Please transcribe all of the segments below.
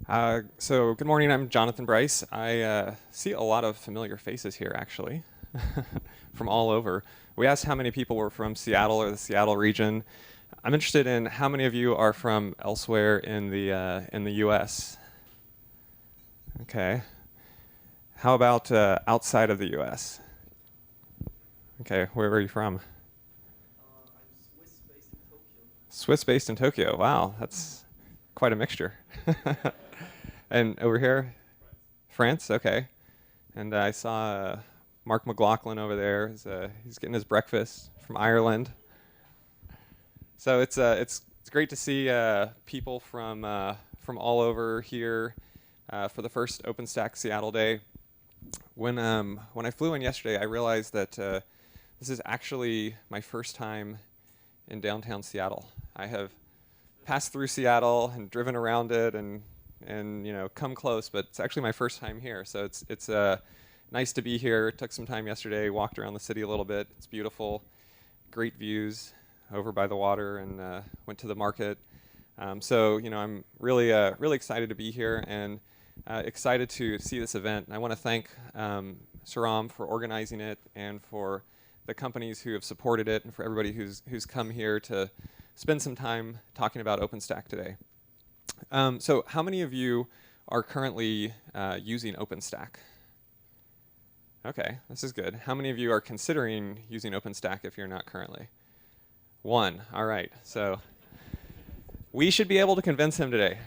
So good morning, I'm Jonathan Bryce. I see a lot of familiar faces here, actually, from all over. We asked how many people were from Seattle or the Seattle region. I'm interested in how many of you are from elsewhere in the U.S. Okay. How about outside of the U.S.? Okay, where are you from? I'm Swiss-based in Tokyo. Swiss-based in Tokyo. Wow, that's quite a mixture. And over here, France. Okay. And I saw Mark McLaughlin over there. He's getting his breakfast from Ireland. So it's great to see people from all over here for the first OpenStack Seattle Day. When I flew in yesterday, I realized that this is actually my first time in downtown Seattle. I have passed through Seattle and driven around it and come close, but it's actually my first time here. So it's nice to be here. Took some time yesterday, walked around the city a little bit. It's beautiful, great views over by the water, and went to the market. So I'm really excited to be here and excited to see this event. And I want to thank Saram for organizing it and for the companies who have supported it and for everybody who's come here to spend some time talking about OpenStack today. So how many of you are currently using OpenStack? Okay, this is good. How many of you are considering using OpenStack if you're not currently? One. All right. So we should be able to convince him today.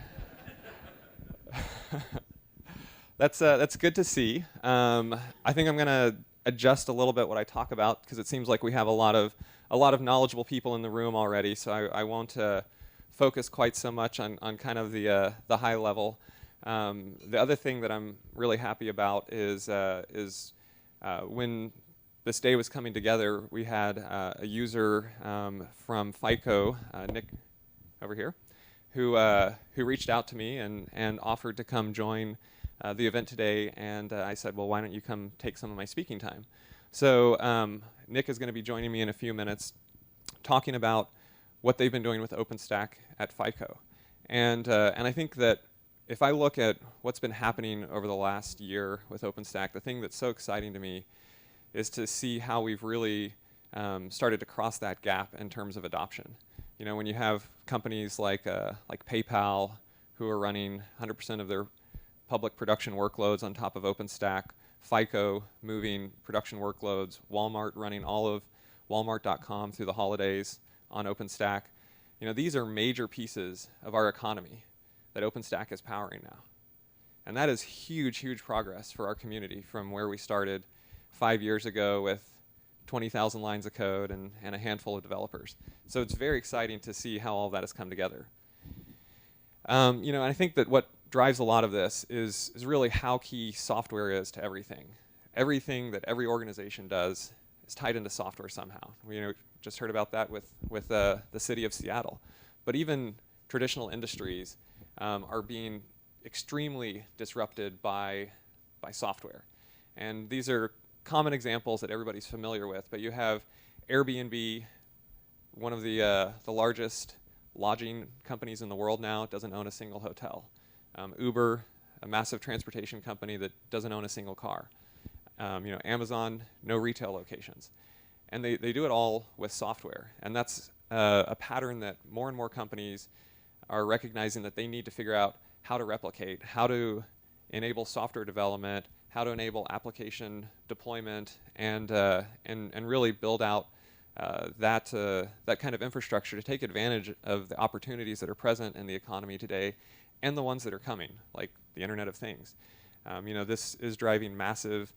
That's good to see. I think I'm going to adjust a little bit what I talk about because it seems like we have a lot of knowledgeable people in the room already. So I won't focus quite so much on kind of the high level. The other thing that I'm really happy about is when this day was coming together, we had a user from FICO, Nick over here, who reached out to me and offered to come join the event today. And I said, well, why don't you come take some of my speaking time? So Nick is going to be joining me in a few minutes, talking about what they've been doing with OpenStack at FICO. And I think that if I look at what's been happening over the last year with OpenStack, the thing that's so exciting to me is to see how we've really started to cross that gap in terms of adoption. You know, when you have companies like PayPal who are running 100% of their public production workloads on top of OpenStack, FICO moving production workloads, Walmart running all of Walmart.com through the holidays on OpenStack. You know, these are major pieces of our economy that OpenStack is powering now. And that is huge, huge progress for our community from where we started 5 years ago with 20,000 lines of code and a handful of developers. So it's very exciting to see how all that has come together. And I think that what drives a lot of this is really how key software is to everything. Everything that every organization does is tied into software somehow. We just heard about that with the city of Seattle. But even traditional industries are being extremely disrupted by software. And these are common examples that everybody's familiar with. But you have Airbnb, one of the largest lodging companies in the world now, doesn't own a single hotel. Uber, a massive transportation company that doesn't own a single car. Amazon, no retail locations. And they do it all with software. And that's a pattern that more and more companies are recognizing that they need to figure out how to replicate, how to enable software development, how to enable application deployment, and really build out that kind of infrastructure to take advantage of the opportunities that are present in the economy today and the ones that are coming, like the Internet of Things. This is driving massive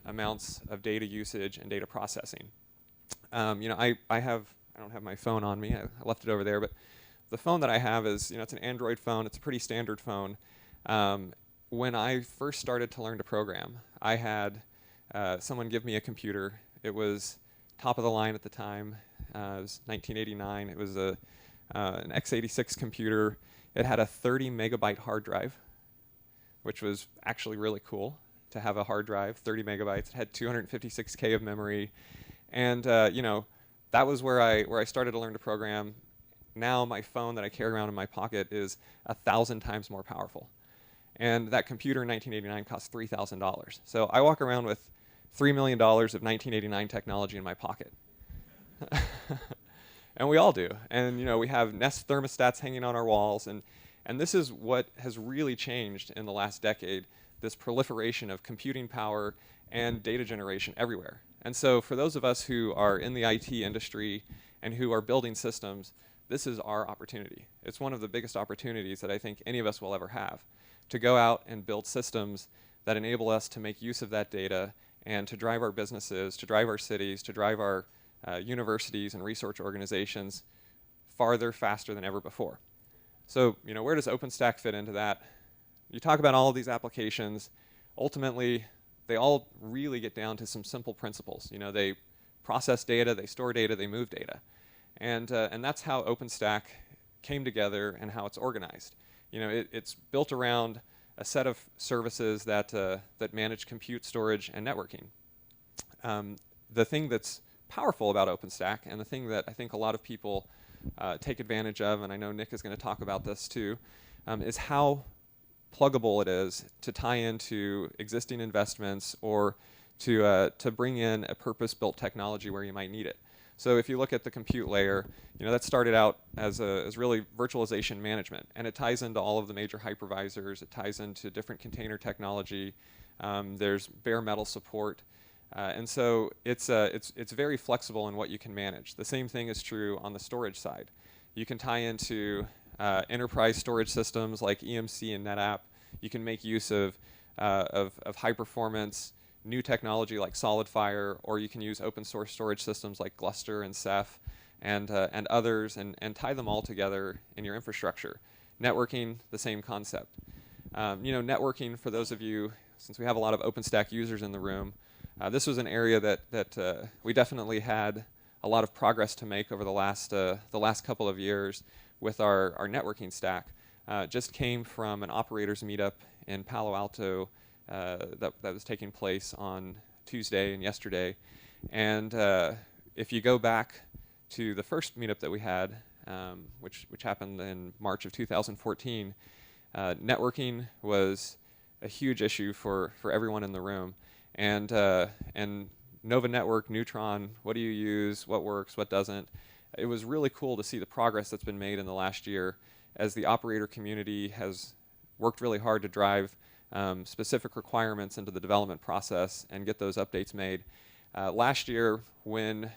amounts of data usage and data processing. I don't have my phone on me. I left it over there, but the phone that I have is, it's an Android phone. It's a pretty standard phone. When I first started to learn to program, I had someone give me a computer. It was top of the line at the time. It was 1989. It was an x86 computer. It had a 30 megabyte hard drive, which was actually really cool to have a hard drive, 30 megabytes. It had 256K of memory. And that was where I started to learn to program. now my phone that I carry around in my pocket is 1,000 times more powerful. And that computer in 1989 cost $3,000. So I walk around with $3 million of 1989 technology in my pocket. And we all do. And we have Nest thermostats hanging on our walls. And this is what has really changed in the last decade, this proliferation of computing power and data generation everywhere. And so for those of us who are in the IT industry and who are building systems, this is our opportunity. It's one of the biggest opportunities that I think any of us will ever have, to go out and build systems that enable us to make use of that data and to drive our businesses, to drive our cities, to drive our universities and research organizations farther, faster than ever before. So, where does OpenStack fit into that? You talk about all of these applications. Ultimately, they all really get down to some simple principles. They process data, they store data, they move data. And that's how OpenStack came together and how it's organized. It's built around a set of services that manage compute, storage, and networking. The thing that's powerful about OpenStack, and the thing that I think a lot of people take advantage of, and I know Nick is going to talk about this too, is how pluggable it is to tie into existing investments or to bring in a purpose-built technology where you might need it. So if you look at the compute layer, that started out as really virtualization management, and it ties into all of the major hypervisors. It ties into different container technology. There's bare metal support, and so it's very flexible in what you can manage. The same thing is true on the storage side. You can tie into enterprise storage systems like EMC and NetApp. You can make use of high performance new technology like SolidFire, or you can use open source storage systems like Gluster and Ceph and others, and tie them all together in your infrastructure. Networking, the same concept. Networking, for those of you, since we have a lot of OpenStack users in the room, this was an area that we definitely had a lot of progress to make over the last couple of years with our networking stack. Just came from an operators meetup in Palo Alto that was taking place on Tuesday and yesterday. And if you go back to the first meetup that we had, which happened in March of 2014, networking was a huge issue for everyone in the room. And Nova Network, Neutron, what do you use, what works, what doesn't? It was really cool to see the progress that's been made in the last year as the operator community has worked really hard to drive specific requirements into the development process and get those updates made. Last year, when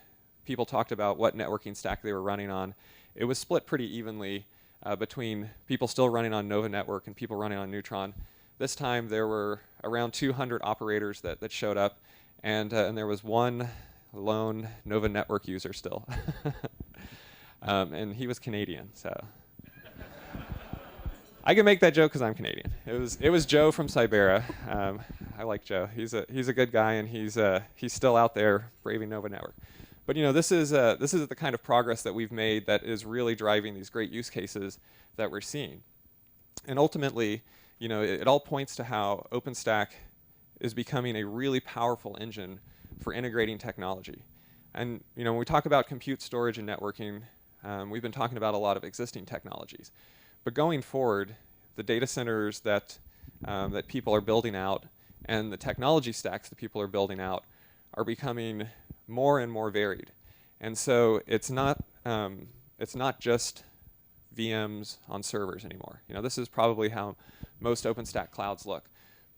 people talked about what networking stack they were running on, it was split pretty evenly between people still running on Nova Network and people running on Neutron. This time there were around 200 operators that showed up, and there was one lone Nova Network user still. And he was Canadian, so I can make that joke because I'm Canadian. It was Joe from Cybera. I like Joe. He's a good guy, and he's still out there braving Nova Network. But this is the kind of progress that we've made that is really driving these great use cases that we're seeing. And ultimately, it all points to how OpenStack is becoming a really powerful engine for integrating technology. And when we talk about compute, storage, and networking, we've been talking about a lot of existing technologies. But going forward, the data centers that people are building out and the technology stacks that people are building out are becoming more and more varied. And so it's not just VMs on servers anymore. This is probably how most OpenStack clouds look.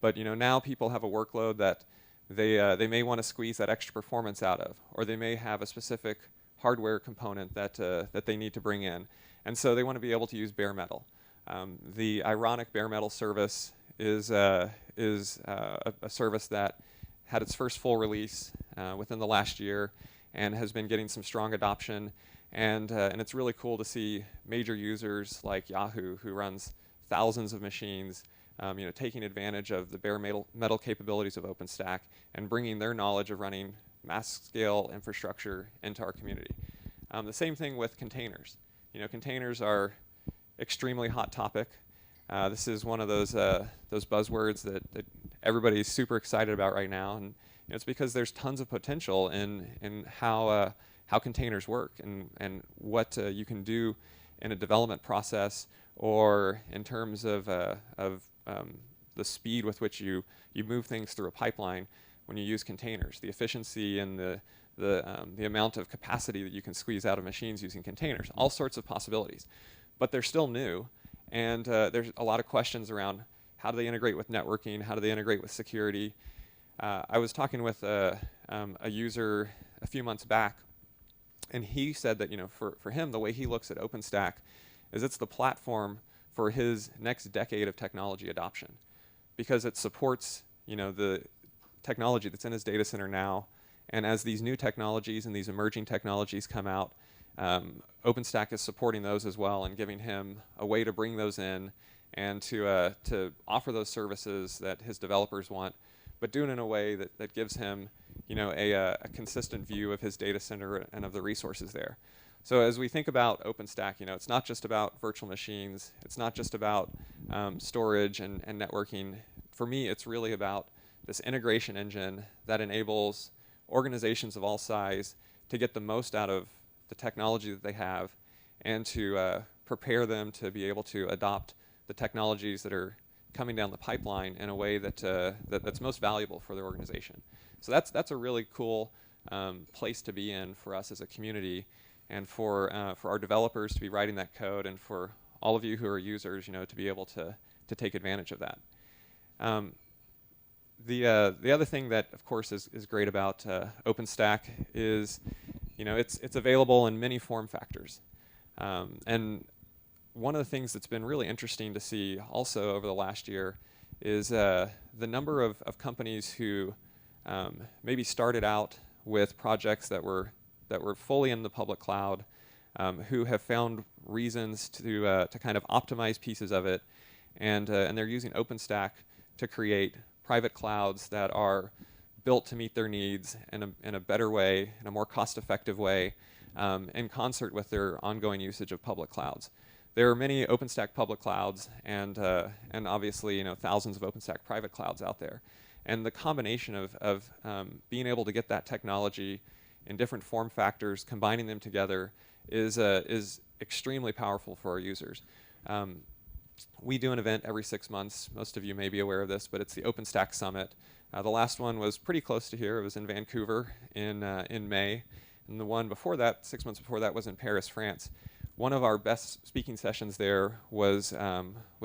But now people have a workload that they may want to squeeze that extra performance out of, or they may have a specific hardware component that they need to bring in. And so they want to be able to use bare metal. The ironic bare metal service is a service that had its first full release within the last year and has been getting some strong adoption. And it's really cool to see major users like Yahoo, who runs thousands of machines, taking advantage of the bare metal capabilities of OpenStack and bringing their knowledge of running mass-scale infrastructure into our community. The same thing with containers. Containers are extremely hot topic. This is one of those buzzwords that everybody's super excited about right now, and it's because there's tons of potential in how containers work and what you can do in a development process or in terms of the speed with which you move things through a pipeline when you use containers, the efficiency and the amount of capacity that you can squeeze out of machines using containers, all sorts of possibilities. But they're still new, and there's a lot of questions around how do they integrate with networking, how do they integrate with security. I was talking with a user a few months back, and he said that for him, the way he looks at OpenStack is it's the platform for his next decade of technology adoption, because it supports the technology that's in his data center now. And as these new technologies and these emerging technologies come out, OpenStack is supporting those as well and giving him a way to bring those in and to offer those services that his developers want, but do it in a way that gives him a consistent view of his data center and of the resources there. So as we think about OpenStack, it's not just about virtual machines. It's not just about storage and networking. For me, it's really about this integration engine that enables organizations of all size to get the most out of the technology that they have and to prepare them to be able to adopt the technologies that are coming down the pipeline in a way that's most valuable for their organization. So that's a really cool place to be in for us as a community, and for our developers to be writing that code, and for all of you who are users, to be able to take advantage of that. The other thing that, of course, is great about OpenStack is, it's available in many form factors, and one of the things that's been really interesting to see also over the last year is the number of companies who maybe started out with projects that were fully in the public cloud, who have found reasons to kind of optimize pieces of it, and they're using OpenStack to create private clouds that are built to meet their needs in a better way, in a more cost-effective way, in concert with their ongoing usage of public clouds. There are many OpenStack public clouds, and obviously thousands of OpenStack private clouds out there. And the combination of being able to get that technology in different form factors, combining them together, is extremely powerful for our users. We do an event every 6 months. Most of you may be aware of this, but it's the OpenStack Summit. The last one was pretty close to here. It was in Vancouver in May. And the one before that, 6 months before that, was in Paris, France. One of our best speaking sessions there was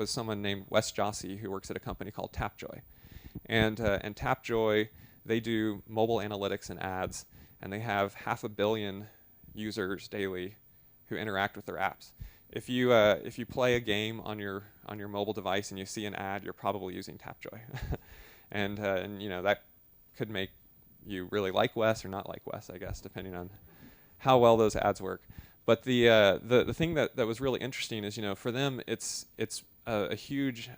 someone named Wes Jossi, who works at a company called Tapjoy. And Tapjoy, they do mobile analytics and ads, and they have 500 million users daily who interact with their apps. If you play a game on your mobile device and you see an ad, you're probably using Tapjoy, and that could make you really like Wes or not like Wes, I guess, depending on how well those ads work. But the thing that was really interesting is, for them, it's a huge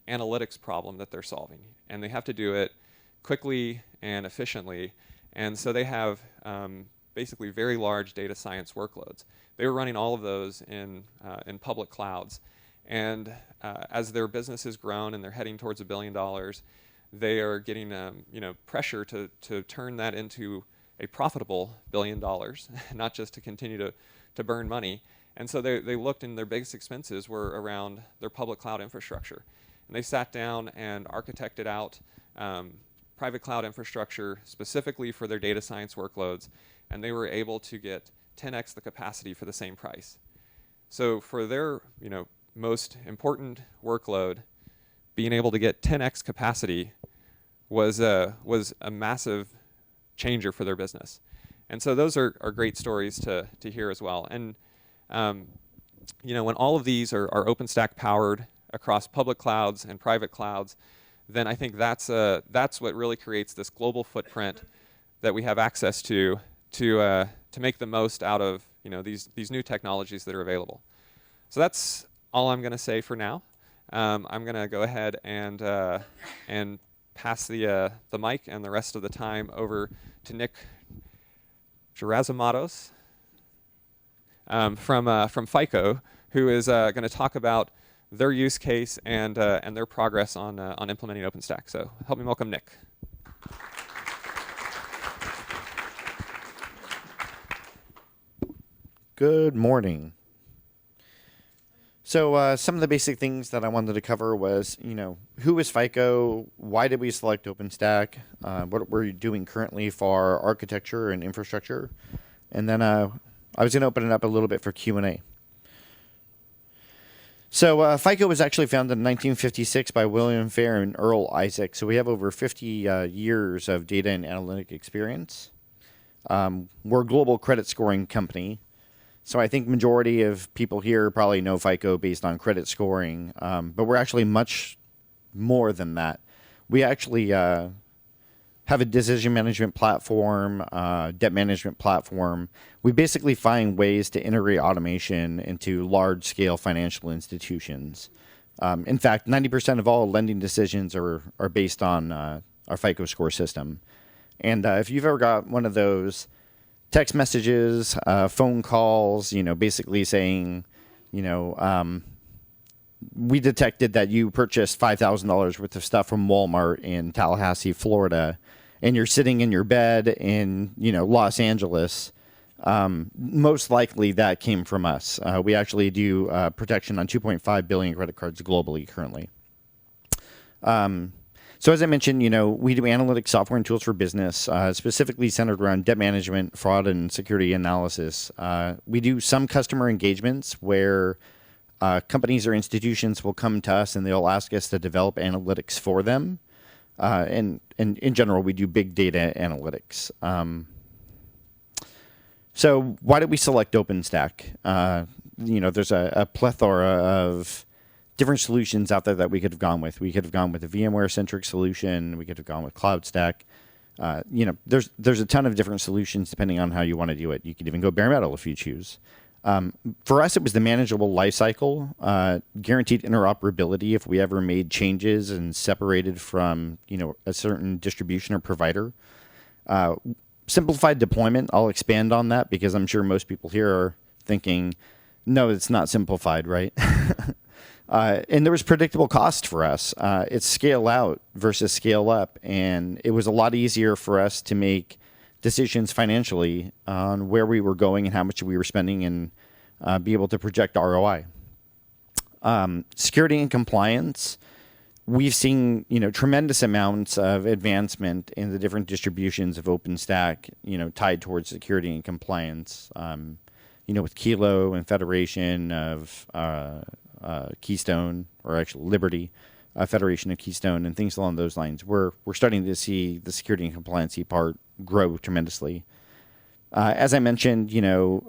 analytics problem that they're solving, and they have to do it quickly and efficiently. And so they have basically very large data science workloads. They were running all of those in public clouds, and as their business has grown and they're heading towards $1 billion, they are getting pressure to turn that into a profitable $1 billion, not just to continue to burn money. And so they looked, and their biggest expenses were around their public cloud infrastructure. And they sat down and architected out private cloud infrastructure specifically for their data science workloads, and they were able to get 10x the capacity for the same price. So for their most important workload, being able to get 10x capacity was a massive changer for their business. And so those are great stories to hear as well. And when all of these are OpenStack powered across public clouds and private clouds, then I think that's what really creates this global footprint that we have access to make the most out of these new technologies that are available. So that's all I'm going to say for now. I'm going to go ahead and pass the mic and the rest of the time over to Nick Gerasimatos from FICO, who is going to talk about their use case and their progress on implementing OpenStack. So help me welcome Nick. Good morning. So some of the basic things that I wanted to cover was, who is FICO? Why did we select OpenStack? What we're doing currently for architecture and infrastructure. And then I was going to open it up a little bit for Q&A. So FICO was actually founded in 1956 by William Fair and Earl Isaac. So we have over 50 years of data and analytic experience. We're a global credit scoring company. So I think majority of people here probably know FICO based on credit scoring, but we're actually much more than that. We actually have a decision management platform, debt management platform. We basically find ways to integrate automation into large-scale financial institutions. In fact, 90% of all lending decisions are based on our FICO score system. And if you've ever got one of those text messages, phone calls, basically saying, we detected that you purchased $5,000 worth of stuff from Walmart in Tallahassee, Florida, and you're sitting in your bed in, Los Angeles. Most likely that came from us. We actually do protection on 2.5 billion credit cards globally currently. So as I mentioned, we do analytic software and tools for business, specifically centered around debt management, fraud, and security analysis. We do some customer engagements where companies or institutions will come to us and they'll ask us to develop analytics for them. And in general, we do big data analytics. So why did we select OpenStack? There's a plethora of different solutions out there that we could have gone with. We could have gone with a VMware-centric solution. We could have gone with CloudStack. There's a ton of different solutions depending on how you want to do it. You could even go bare metal if you choose. For us, it was the manageable lifecycle, guaranteed interoperability if we ever made changes and separated from a certain distribution or provider. Simplified deployment. I'll expand on that because I'm sure most people here are thinking, no, it's not simplified, right? And there was predictable cost for us. It's scale out versus scale up. And it was a lot easier for us to make decisions financially on where we were going and how much we were spending and be able to project ROI. Security and compliance. We've seen, tremendous amounts of advancement in the different distributions of OpenStack, tied towards security and compliance. With Kilo and Federation of Keystone, or actually Liberty, Federation of Keystone, and things along those lines. We're starting to see the security and compliancy part grow tremendously. As I mentioned,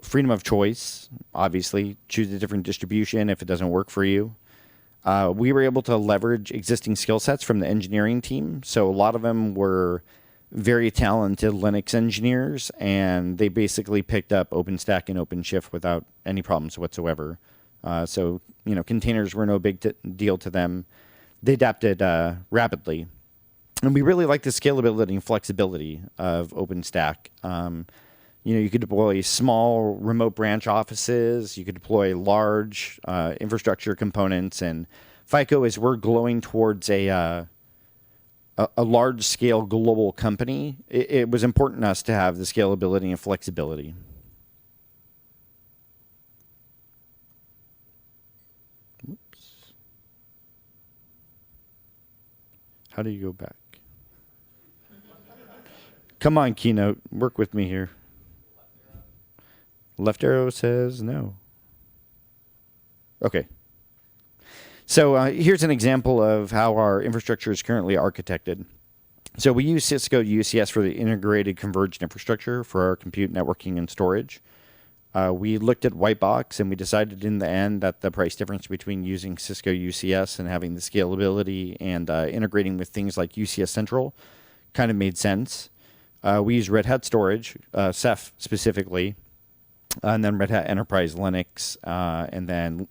freedom of choice. Obviously, choose a different distribution if it doesn't work for you. We were able to leverage existing skill sets from the engineering team. So a lot of them were very talented Linux engineers, and they basically picked up OpenStack and OpenShift without any problems whatsoever. So containers were no big deal to them. They adapted rapidly. And we really like the scalability and flexibility of OpenStack. You could deploy small remote branch offices. You could deploy large infrastructure components. And FICO, as we're glowing towards a large-scale global company, it was important to us to have the scalability and flexibility. Whoops. How do you go back? Come on, Keynote. Work with me here. Left arrow says no. Okay. So here's an example of how our infrastructure is currently architected. So we use Cisco UCS for the integrated converged infrastructure for our compute, networking, and storage. We looked at white box, and we decided in the end that the price difference between using Cisco UCS and having the scalability and integrating with things like UCS Central kind of made sense. We use Red Hat storage, Ceph specifically, and then Red Hat Enterprise Linux, and then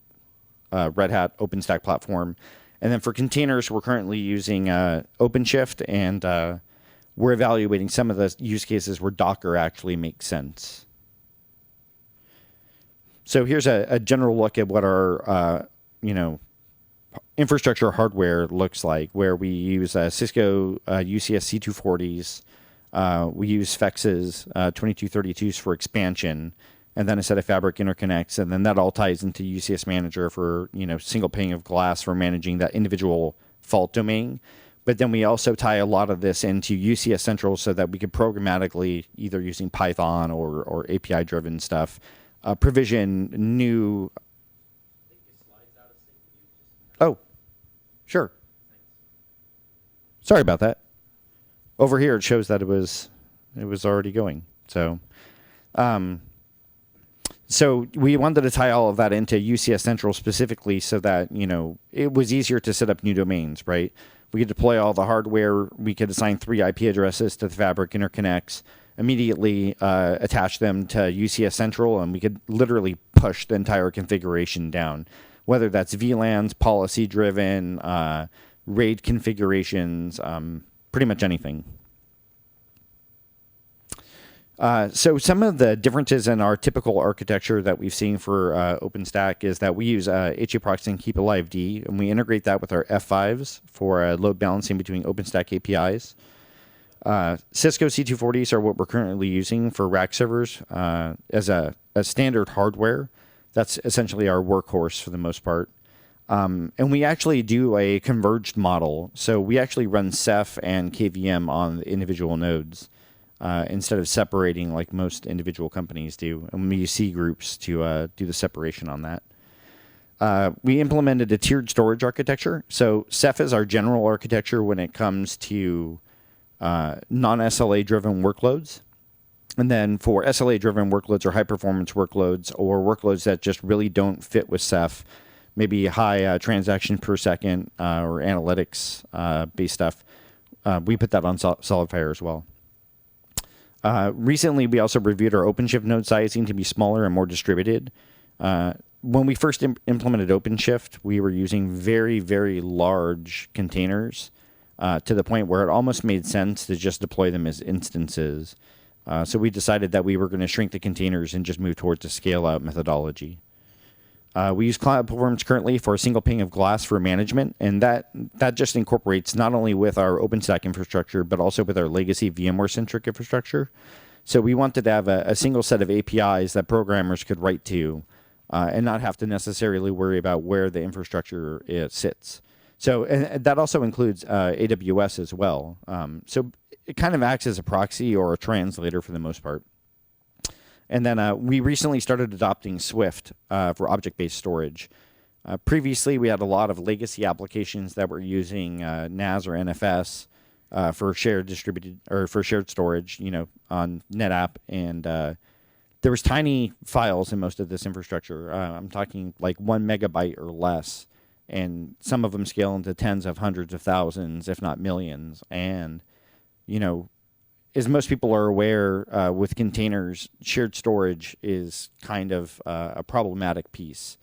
Red Hat OpenStack platform. And then for containers, we're currently using OpenShift, and we're evaluating some of the use cases where Docker actually makes sense. So here's a general look at what our infrastructure hardware looks like, where we use Cisco UCS C240s. We use FEXs, 2232s for expansion. and then a set of Fabric interconnects, and then that all ties into UCS Manager for single pane of glass for managing that individual fault domain. But then we also tie a lot of this into UCS Central so that we could programmatically, either using Python or API-driven stuff, provision new. Oh, sure. Sorry about that. Over here, it shows that it was already going. So we wanted to tie all of that into UCS Central specifically so that, it was easier to set up new domains, right? We could deploy all the hardware. We could assign 3 IP addresses to the Fabric interconnects, immediately attach them to UCS Central, and we could literally push the entire configuration down, whether that's VLANs, policy-driven, RAID configurations, pretty much anything. So some of the differences in our typical architecture that we've seen for OpenStack is that we use HAProxy and Keep Alive D, and we integrate that with our F5s for load balancing between OpenStack APIs. Cisco C240s are what we're currently using for rack servers as a standard hardware. That's essentially our workhorse for the most part. And we actually do a converged model. So we actually run Ceph and KVM on the individual nodes. Instead of separating like most individual companies do. And we use C groups to do the separation on that. We implemented a tiered storage architecture. So Ceph is our general architecture when it comes to non-SLA driven workloads. And then for SLA driven workloads or high performance workloads or workloads that just really don't fit with Ceph, maybe high transaction per second or analytics based stuff, we put that on SolidFire as well. Recently, we also reviewed our OpenShift node sizing to be smaller and more distributed. When we first implemented OpenShift, we were using very, very large containers to the point where it almost made sense to just deploy them as instances. So we decided that we were going to shrink the containers and just move towards a scale-out methodology. We use Cloud Platforms currently for a single pane of glass for management, and that just incorporates not only with our OpenStack infrastructure, but also with our legacy VMware-centric infrastructure. So we wanted to have a single set of APIs that programmers could write to and not have to necessarily worry about where the infrastructure sits. So and that also includes AWS as well. So it kind of acts as a proxy or a translator for the most part. And then we recently started adopting Swift for object-based storage. Previously, we had a lot of legacy applications that were using NAS or NFS for shared distributed or for shared storage, on NetApp, and there was tiny files in most of this infrastructure. I'm talking like 1 megabyte or less, and some of them scale into tens of hundreds of thousands, if not millions. And as most people are aware, with containers, shared storage is kind of a problematic piece.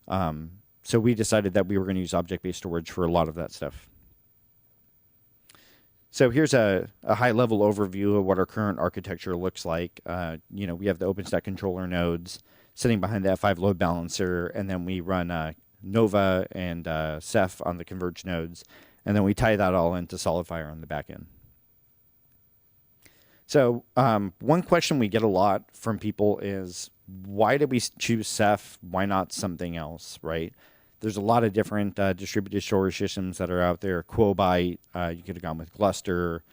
So we decided that we were going to use object-based storage for a lot of that stuff. So here's a high-level overview of what our current architecture looks like. We have the OpenStack controller nodes sitting behind the F5 load balancer, and then we run Nova and Ceph on the converged nodes, and then we tie that all into SolidFire on the back end. So one question we get a lot from people is, why did we choose Ceph? Why not something else, right? There's a lot of different distributed storage systems that are out there. Quobyte, you could have gone with Gluster.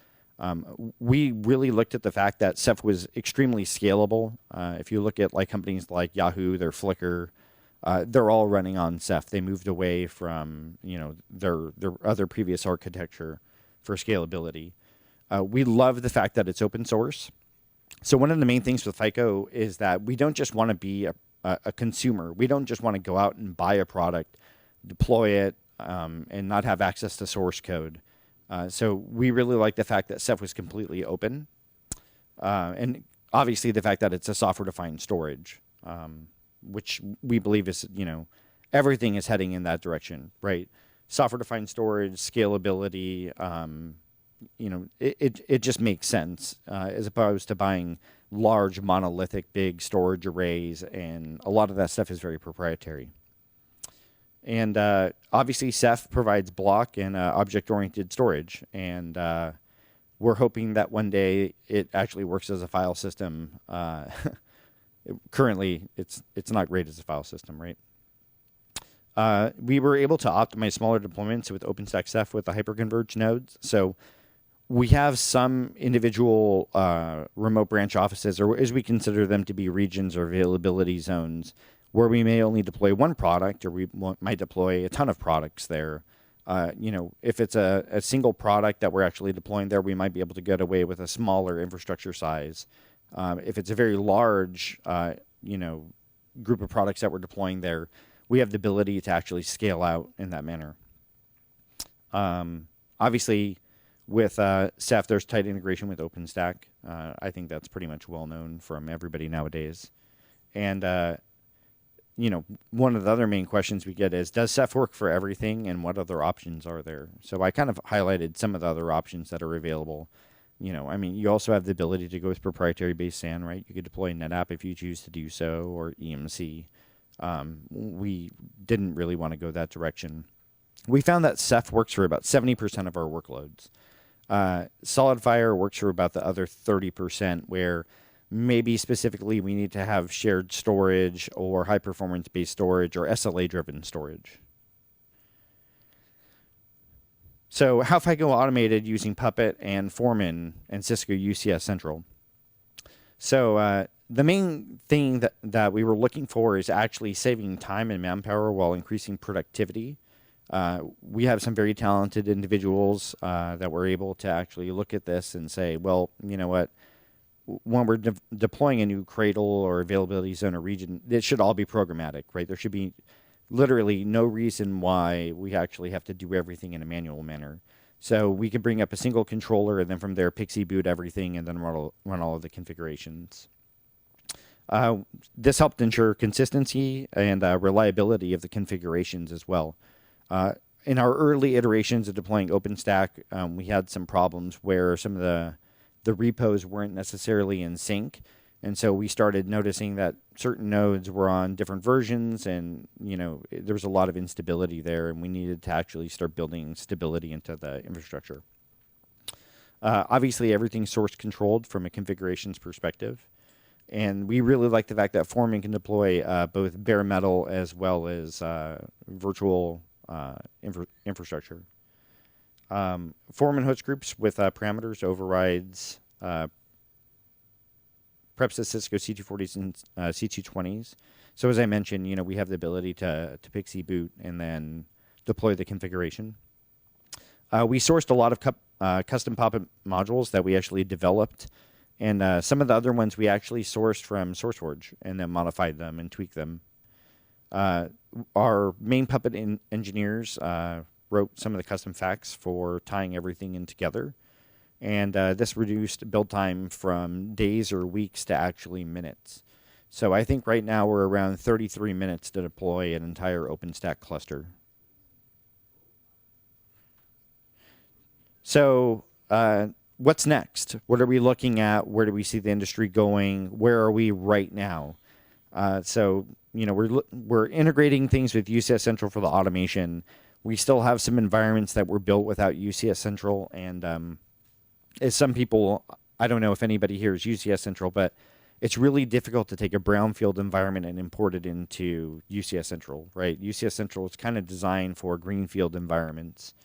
We really looked at the fact that Ceph was extremely scalable. If you look at like companies like Yahoo, their Flickr, they're all running on Ceph. They moved away from their other previous architecture for scalability. We love the fact that it's open source. So one of the main things with FICO is that we don't just want to be a consumer. We don't just want to go out and buy a product, deploy it, and not have access to source code. So we really like the fact that Ceph was completely open. And obviously the fact that it's a software-defined storage, which we believe is, everything is heading in that direction, right? Software-defined storage, scalability, it just makes sense as opposed to buying large monolithic big storage arrays, and a lot of that stuff is very proprietary. And obviously Ceph provides block and object-oriented storage, and we're hoping that one day it actually works as a file system Currently, it's not great as a file system, right? We were able to optimize smaller deployments with OpenStack Ceph with the hyperconverged nodes. So we have some individual remote branch offices, or as we consider them to be regions or availability zones, where we may only deploy one product, or we might deploy a ton of products there. If it's a single product that we're actually deploying there, we might be able to get away with a smaller infrastructure size. If it's a very large, group of products that we're deploying there, we have the ability to actually scale out in that manner. Obviously, with Ceph, there's tight integration with OpenStack. I think that's pretty much well known from everybody nowadays. And one of the other main questions we get is, does Ceph work for everything, and what other options are there? So I kind of highlighted some of the other options that are available. You also have the ability to go with proprietary-based SAN, right? You could deploy NetApp if you choose to do so, or EMC. We didn't really want to go that direction. We found that Ceph works for about 70% of our workloads. SolidFire works for about the other 30%, where maybe specifically we need to have shared storage or high-performance-based storage or SLA-driven storage. So how FICO automated using Puppet and Foreman and Cisco UCS Central. So the main thing that we were looking for is actually saving time and manpower while increasing productivity. We have some very talented individuals that were able to actually look at this and say, well, you know what? When we're deploying a new cradle or availability zone or region, it should all be programmatic, right? There should be literally no reason why we actually have to do everything in a manual manner. So we could bring up a single controller and then from there Pixie boot everything and then run all of the configurations. This helped ensure consistency and reliability of the configurations as well. In our early iterations of deploying OpenStack, we had some problems where some of the repos weren't necessarily in sync. And so we started noticing that certain nodes were on different versions and, there was a lot of instability there, and we needed to actually start building stability into the infrastructure. Obviously, everything's source controlled from a configurations perspective. And we really like the fact that Foreman can deploy both bare metal as well as virtual infrastructure. Foreman host groups with parameters overrides preps at Cisco C240s and C220s. So as I mentioned, we have the ability to Pixie boot and then deploy the configuration. We sourced a lot of custom Puppet modules that we actually developed, and some of the other ones we actually sourced from SourceForge and then modified them and tweaked them. Our main Puppet engineers wrote some of the custom facts for tying everything in together. And this reduced build time from days or weeks to actually minutes. So I think right now we're around 33 minutes to deploy an entire OpenStack cluster. So what's next? What are we looking at? Where do we see the industry going? Where are we right now? We're integrating things with UCS Central for the automation. We still have some environments that were built without UCS Central, and as some people, I don't know if anybody here is UCS Central, but it's really difficult to take a brownfield environment and import it into UCS Central, right? UCS Central is kind of designed for greenfield environments.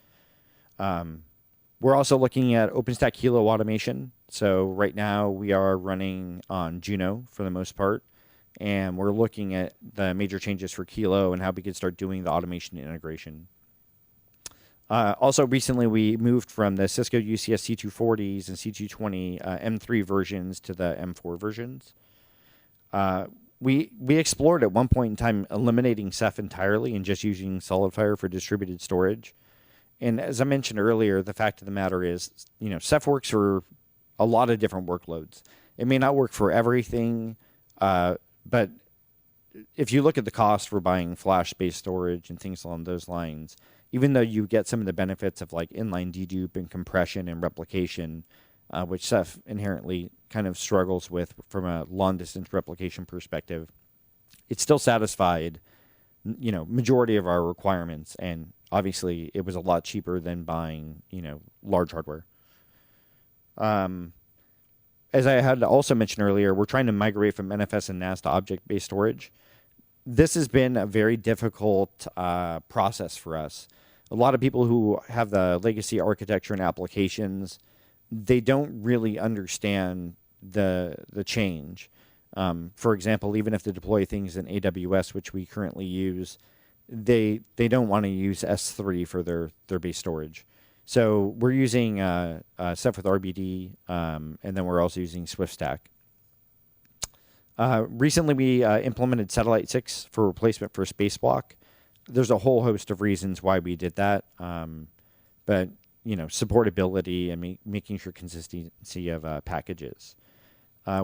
We're also looking at OpenStack Hilo automation. So right now we are running on Juno for the most part, and we're looking at the major changes for Kilo and how we could start doing the automation integration. Also, recently we moved from the Cisco UCS C240s and C220 M3 versions to the M4 versions. We explored at one point in time eliminating Ceph entirely and just using SolidFire for distributed storage. And as I mentioned earlier, the fact of the matter is, Ceph works for a lot of different workloads. It may not work for everything, but if you look at the cost for buying flash-based storage and things along those lines, even though you get some of the benefits of like inline dedupe and compression and replication, which Ceph inherently kind of struggles with from a long-distance replication perspective, it still satisfied, majority of our requirements. And obviously, it was a lot cheaper than buying, large hardware. as I had also mentioned earlier, we're trying to migrate from NFS and NAS to object-based storage. This has been a very difficult process for us. A lot of people who have the legacy architecture and applications, they don't really understand the change. For example, even if they deploy things in AWS, which we currently use, they don't want to use S3 for their base storage. So we're using stuff with RBD, and then we're also using SwiftStack. Recently, we implemented Satellite 6 for replacement for Spaceblock. There's a whole host of reasons why we did that, but supportability and making sure consistency of packages.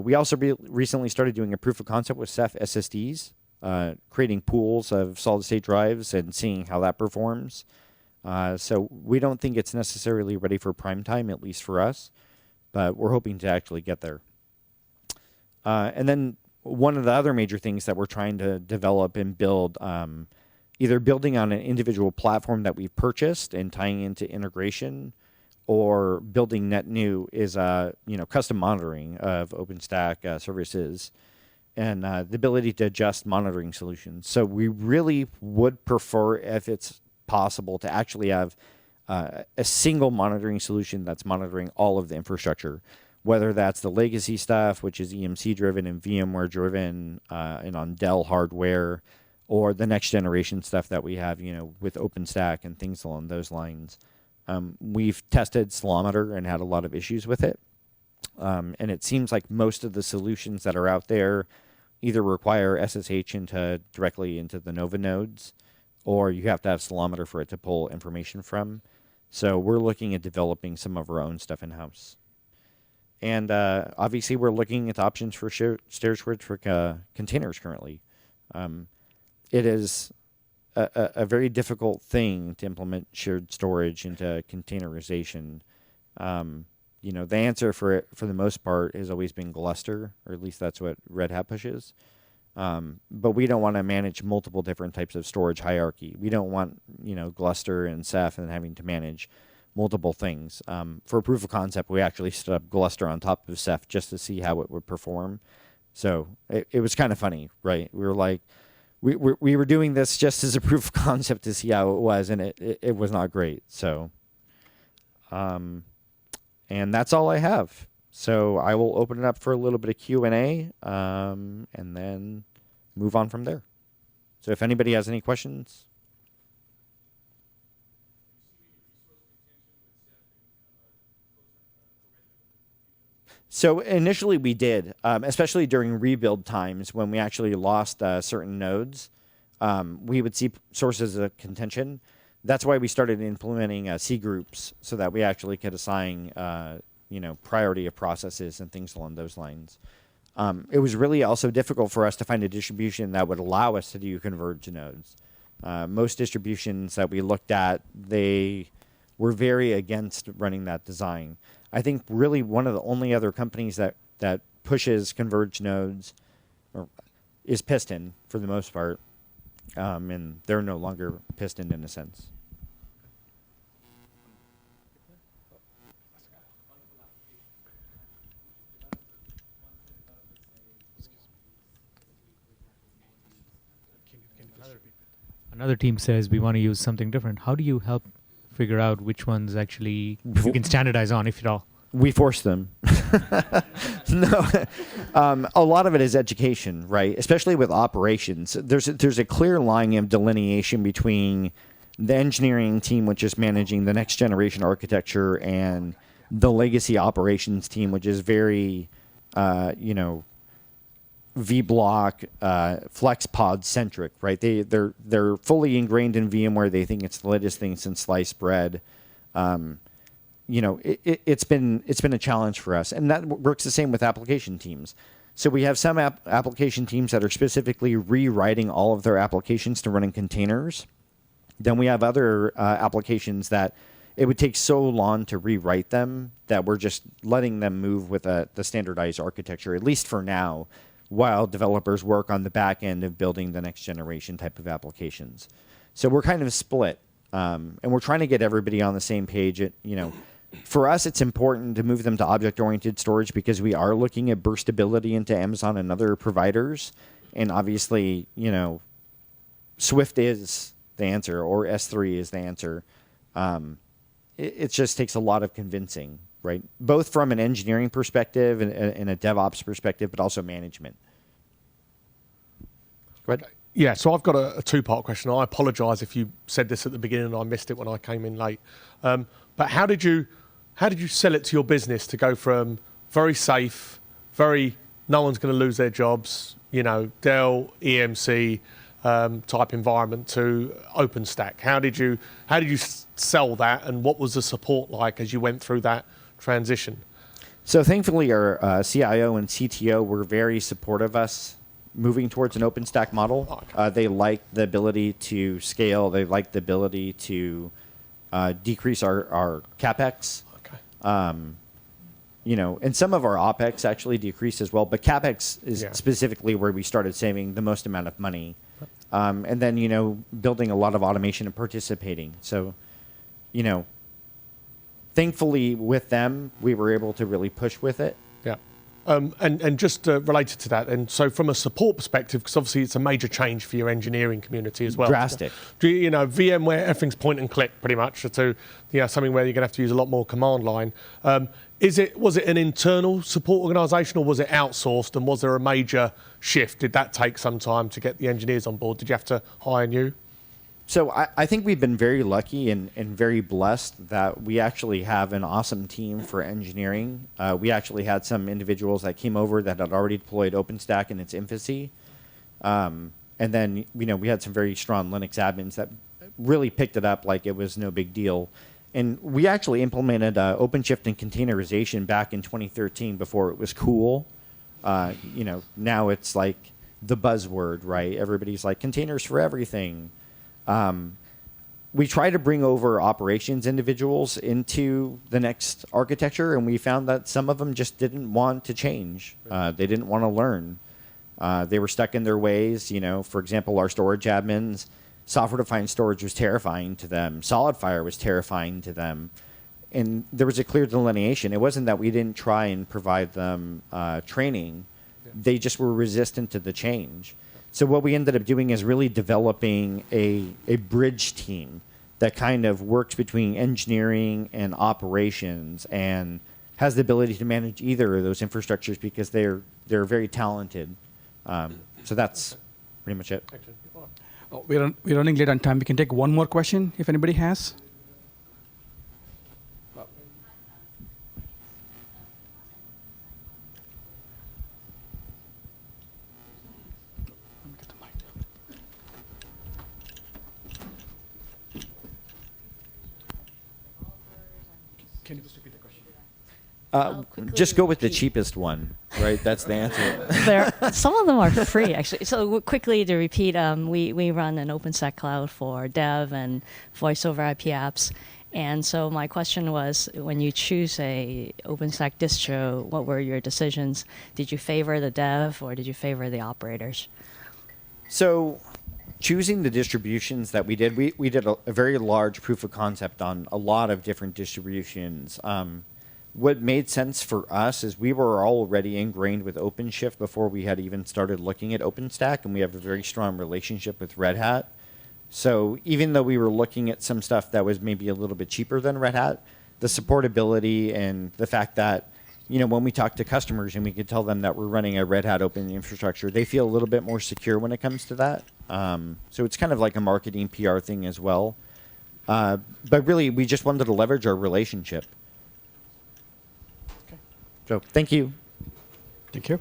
We also recently started doing a proof of concept with Ceph SSDs, creating pools of solid-state drives and seeing how that performs. So we don't think it's necessarily ready for prime time, at least for us, but we're hoping to actually get there. And then one of the other major things that we're trying to develop and build, either building on an individual platform that we've purchased and tying into integration, or building net new, is custom monitoring of OpenStack services and the ability to adjust monitoring solutions. So we really would prefer, if it's possible, to actually have a single monitoring solution that's monitoring all of the infrastructure, whether that's the legacy stuff, which is EMC driven and VMware driven, and on Dell hardware, or the next generation stuff that we have, with OpenStack and things along those lines. We've tested Salometer and had a lot of issues with it. And it seems like most of the solutions that are out there either require SSH directly into the Nova nodes, or you have to have Salometer for it to pull information from. So we're looking at developing some of our own stuff in-house. And obviously, we're looking at options for shared storage for containers currently. It is a very difficult thing to implement shared storage into containerization. The answer for it, for the most part, has always been Gluster, or at least that's what Red Hat pushes. But we don't want to manage multiple different types of storage hierarchy. We don't want, Gluster and Ceph and having to manage multiple things. For a proof of concept, we actually stood up Gluster on top of Ceph just to see how it would perform. So it was kind of funny, right? We were like, we were doing this just as a proof of concept to see how it was, and it was not great. So, and that's all I have. So I will open it up for a little bit of Q&A, and then move on from there. So if anybody has any questions. So initially we did, especially during rebuild times when we actually lost certain nodes. We would see sources of contention. That's why we started implementing C groups, so that we actually could assign priority of processes and things along those lines. It was really also difficult for us to find a distribution that would allow us to do converged nodes. Most distributions that we looked at, they were very against running that design. I think really one of the only other companies that pushes converged nodes is Piston, for the most part, and they're no longer Piston in a sense. Another team says we want to use something different. How do you help figure out which ones actually you can standardize on, if at all? We force them. No, a lot of it is education, right? Especially with operations. There's a clear line of delineation between the engineering team, which is managing the next generation architecture, and the legacy operations team, which is very, vBlock, FlexPod centric, right? They're fully ingrained in VMware. They think it's the latest thing since sliced bread. It's been a challenge for us, and that works the same with application teams. So we have some application teams that are specifically rewriting all of their applications to run in containers. Then we have other applications that it would take so long to rewrite them that we're just letting them move with the standardized architecture, at least for now, while developers work on the back end of building the next generation type of applications. So we're kind of split, and we're trying to get everybody on the same page. for us, it's important to move them to object-oriented storage because we are looking at burstability into Amazon and other providers. And obviously, Swift is the answer, or S3 is the answer. It just takes a lot of convincing, right? Both from an engineering perspective and a DevOps perspective, but also management. Go ahead. Okay. Yeah, so I've got a two-part question. I apologise if you said this at the beginning and I missed it when I came in late. But how did you sell it to your business to go from very safe, no one's going to lose their jobs, Dell, EMC type environment to OpenStack? How did you sell that, and what was the support like as you went through that transition? So thankfully, our CIO and CTO were very supportive of us moving towards an OpenStack model. Okay. They like the ability to scale. They like the ability to decrease our CapEx. Okay. And some of our OpEx actually decreased as well. But CapEx is Yeah. specifically where we started saving the most amount of money. And then, building a lot of automation and participating. So, thankfully with them, we were able to really push with it. Yeah. And just related to that, and so from a support perspective, because obviously it's a major change for your engineering community as well. Drastic. VMware, everything's point and click pretty much, to something where you're going to have to use a lot more command line. Was it an internal support organisation, or was it outsourced, and was there a major shift? Did that take some time to get the engineers on board? Did you have to hire new? So I think we've been very lucky and very blessed that we actually have an awesome team for engineering. We actually had some individuals that came over that had already deployed OpenStack in its infancy. And then, we had some very strong Linux admins that really picked it up like it was no big deal. And we actually implemented OpenShift and containerization back in 2013 before it was cool. Now it's like the buzzword, right? Everybody's like, containers for everything. We try to bring over operations individuals into the next architecture, and we found that some of them just didn't want to change. They didn't want to learn. They were stuck in their ways. For example, our storage admins, software-defined storage was terrifying to them. SolidFire was terrifying to them. And there was a clear delineation. It wasn't that we didn't try and provide them training. They just were resistant to the change. So what we ended up doing is really developing a bridge team that kind of works between engineering and operations and has the ability to manage either of those infrastructures because they're very talented. So that's pretty much it. Oh, we're running late on time. We can take one more question if anybody has. Can you just repeat the question? Just go with the cheapest one, right? That's the answer. Some of them are free, actually. So quickly to repeat, we run an OpenStack cloud for dev and voice over IP apps. And so my question was, when you choose a OpenStack distro, what were your decisions? Did you favor the dev or did you favor the operators? So choosing the distributions that we did a very large proof of concept on a lot of different distributions. What made sense for us is we were already ingrained with OpenShift before we had even started looking at OpenStack, and we have a very strong relationship with Red Hat. So even though we were looking at some stuff that was maybe a little bit cheaper than Red Hat, the supportability and the fact that, when we talk to customers and we could tell them that we're running a Red Hat open infrastructure, they feel a little bit more secure when it comes to that. So it's kind of like a marketing PR thing as well. But really, we just wanted to leverage our relationship. So thank you. Thank you.